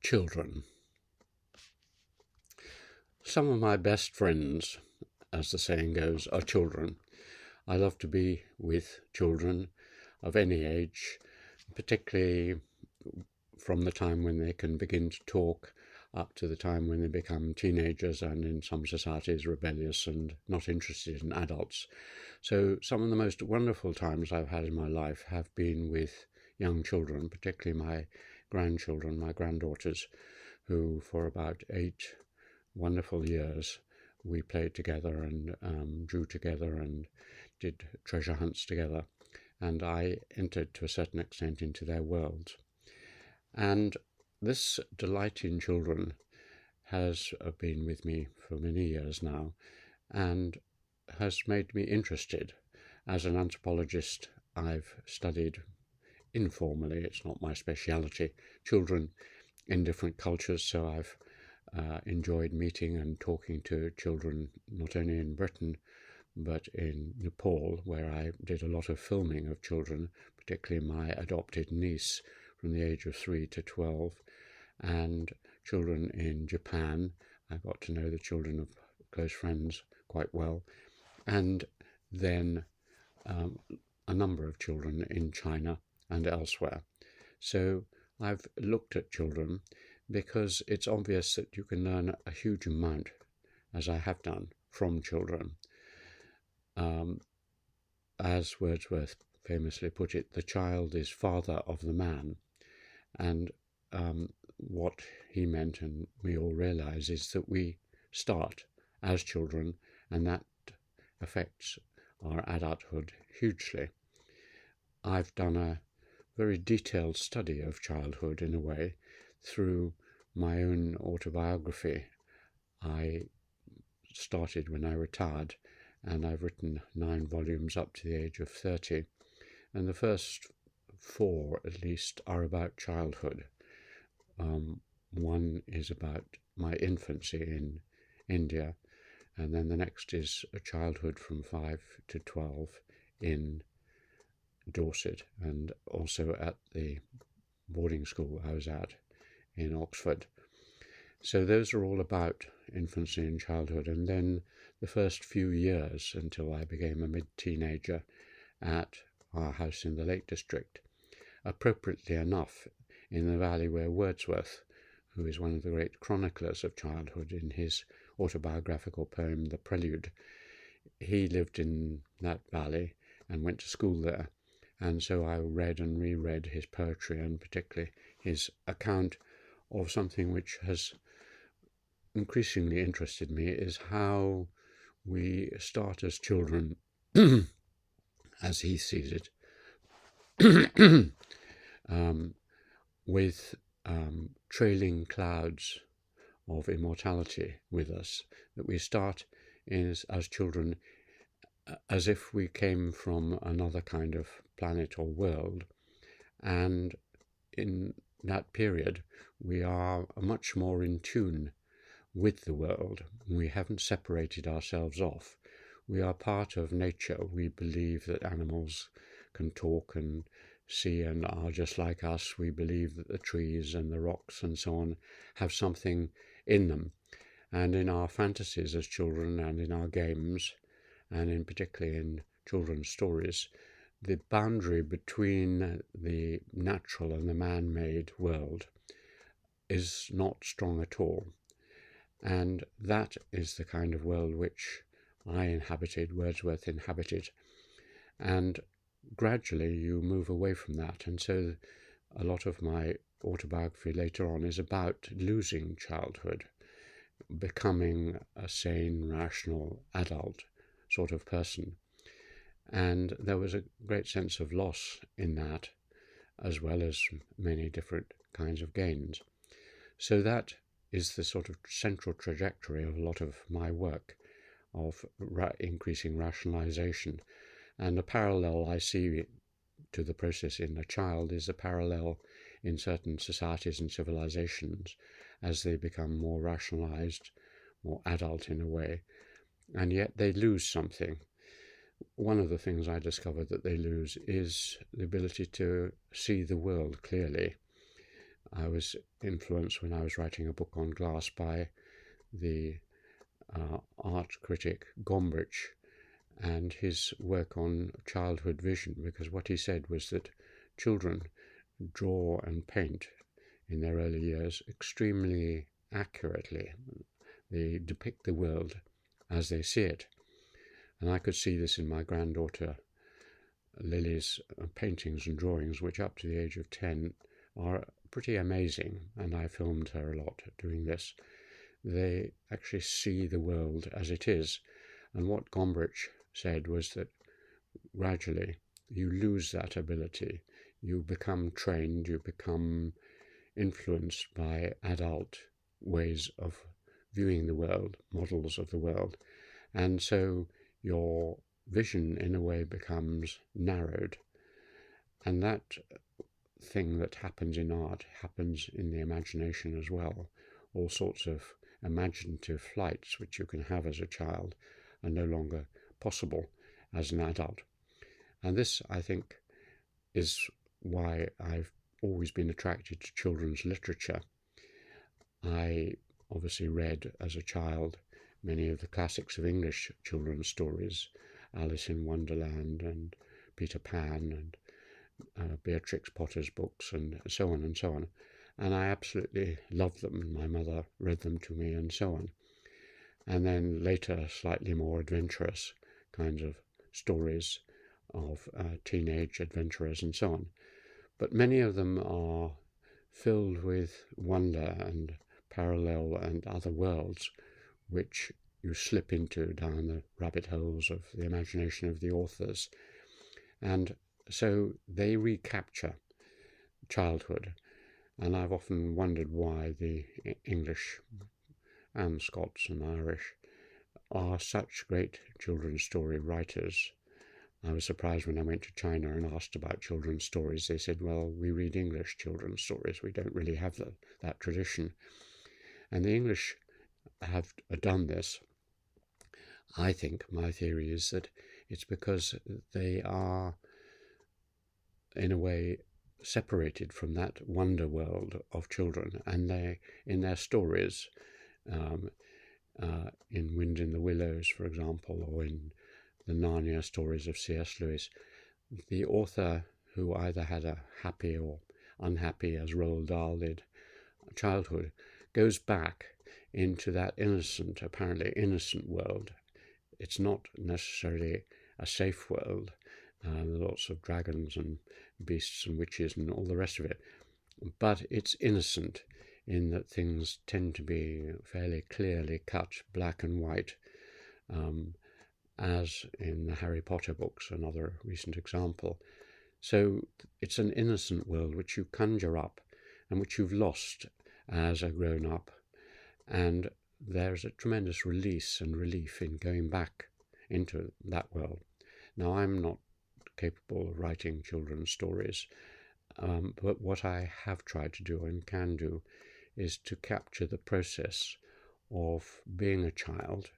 Children. Some of my best friends, as the saying goes, are children. I love to be with children of any age, particularly from the time when they can begin to talk up to the time when they become teenagers and in some societies rebellious and not interested in adults. So some of the most wonderful times I've had in my life have been with young children, particularly my grandchildren, my granddaughters, who for about 8 wonderful years we played together and drew together and did treasure hunts together, and I entered to a certain extent into their world. And this delight in children has been with me for many years now and has made me interested. As an anthropologist, I've studied informally, it's not my speciality, children in different cultures, so I've enjoyed meeting and talking to children not only in Britain but in Nepal, where I did a lot of filming of children, particularly my adopted niece from the age of 3 to 12, and children in Japan. I got to know the children of close friends quite well, and then a number of children in China and elsewhere. So I've looked at children because it's obvious that you can learn a huge amount, as I have done, from children. As Wordsworth famously put it, the child is father of the man. And what he meant, and we all realize, is that we start as children, and that affects our adulthood hugely. I've done a very detailed study of childhood, in a way, through my own autobiography. I started when I retired, and I've written 9 volumes up to the age of 30, and the first 4 at least are about childhood. One is about my infancy in India, and then the next is a childhood from 5 to 12 in Dorset, and also at the boarding school I was at in Oxford. So those are all about infancy and childhood, and then the first few years until I became a mid-teenager at our house in the Lake District, appropriately enough in the valley where Wordsworth, who is one of the great chroniclers of childhood in his autobiographical poem The Prelude, he lived in that valley and went to school there. And so I read and reread his poetry, and particularly his account of something which has increasingly interested me, is how we start as children, as he sees it, with trailing clouds of immortality with us, that we start as children as if we came from another kind of planet or world, and in that period we are much more in tune with the world. We haven't separated ourselves off. We are part of nature. We believe that animals can talk and see and are just like us. We believe that the trees and the rocks and so on have something in them. And in our fantasies as children, and in our games, and in particularly in children's stories, the boundary between the natural and the man-made world is not strong at all. And that is the kind of world which I inhabited, Wordsworth inhabited. And gradually you move away from that. And so a lot of my autobiography later on is about losing childhood, becoming a sane, rational, adult sort of person. And there was a great sense of loss in that, as well as many different kinds of gains. So that is the sort of central trajectory of a lot of my work, of increasing rationalization. And a parallel I see to the process in a child is a parallel in certain societies and civilizations as they become more rationalized, more adult in a way, and yet they lose something. One of the things I discovered that they lose is the ability to see the world clearly. I was influenced when I was writing a book on glass by the art critic Gombrich and his work on childhood vision, because what he said was that children draw and paint in their early years extremely accurately. They depict the world as they see it. And I could see this in my granddaughter Lily's paintings and drawings, which up to the age of 10 are pretty amazing, and I filmed her a lot doing this. They actually see the world as it is. And what Gombrich said was that gradually you lose that ability. You become trained, you become influenced by adult ways of viewing the world, models of the world. And so your vision in a way becomes narrowed. And that thing that happens in art happens in the imagination as well. All sorts of imaginative flights which you can have as a child are no longer possible as an adult. And this, I think, is why I've always been attracted to children's literature. I obviously read as a child many of the classics of English children's stories, Alice in Wonderland and Peter Pan and Beatrix Potter's books and so on and so on. And I absolutely loved them. My mother read them to me and so on. And then later, slightly more adventurous kinds of stories of teenage adventurers and so on. But many of them are filled with wonder and parallel and other worlds which you slip into down the rabbit holes of the imagination of the authors. And so they recapture childhood. And I've often wondered why the English and Scots and Irish are such great children's story writers. I was surprised when I went to China and asked about children's stories. They said, well, we read English children's stories. We don't really have that tradition. And the English have done this. I think my theory is that it's because they are, in a way, separated from that wonder world of children, and they, in their stories, in Wind in the Willows, for example, or in the Narnia stories of C.S. Lewis, the author, who either had a happy or unhappy, as Roald Dahl did, childhood, goes back into that innocent, apparently innocent world. It's not necessarily a safe world. There's lots of dragons and beasts and witches and all the rest of it. But it's innocent in that things tend to be fairly clearly cut, black and white, as in the Harry Potter books, another recent example. So it's an innocent world which you conjure up and which you've lost as a grown-up. And there's a tremendous release and relief in going back into that world. Now, I'm not capable of writing children's stories, but what I have tried to do and can do is to capture the process of being a child,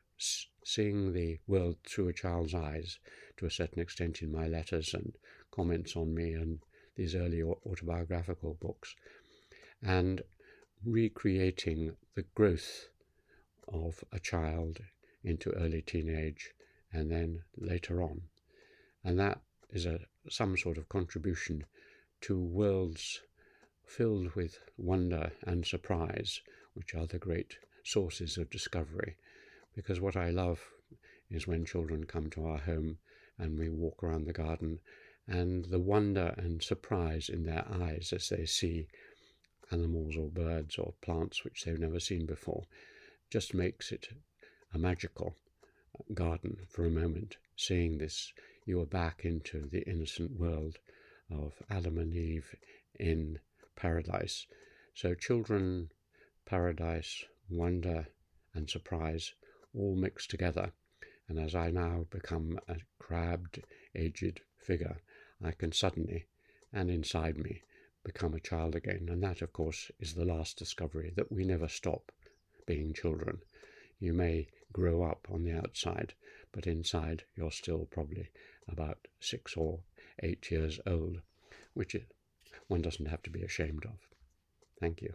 seeing the world through a child's eyes to a certain extent in my letters and comments on me and these early autobiographical books, and recreating the growth of a child into early teenage and then later on. And that is some sort of contribution to worlds filled with wonder and surprise, which are the great sources of discovery. Because what I love is when children come to our home and we walk around the garden, and the wonder and surprise in their eyes as they see animals or birds or plants which they've never seen before just makes it a magical garden for a moment. Seeing this, you are back into the innocent world of Adam and Eve in paradise. So children, paradise, wonder and surprise all mixed together. And as I now become a crabbed, aged figure, I can suddenly, and inside me, become a child again. And that, of course, is the last discovery, that we never stop being children. You may grow up on the outside, but inside you're still probably about 6 or 8 years old, which one doesn't have to be ashamed of. Thank you.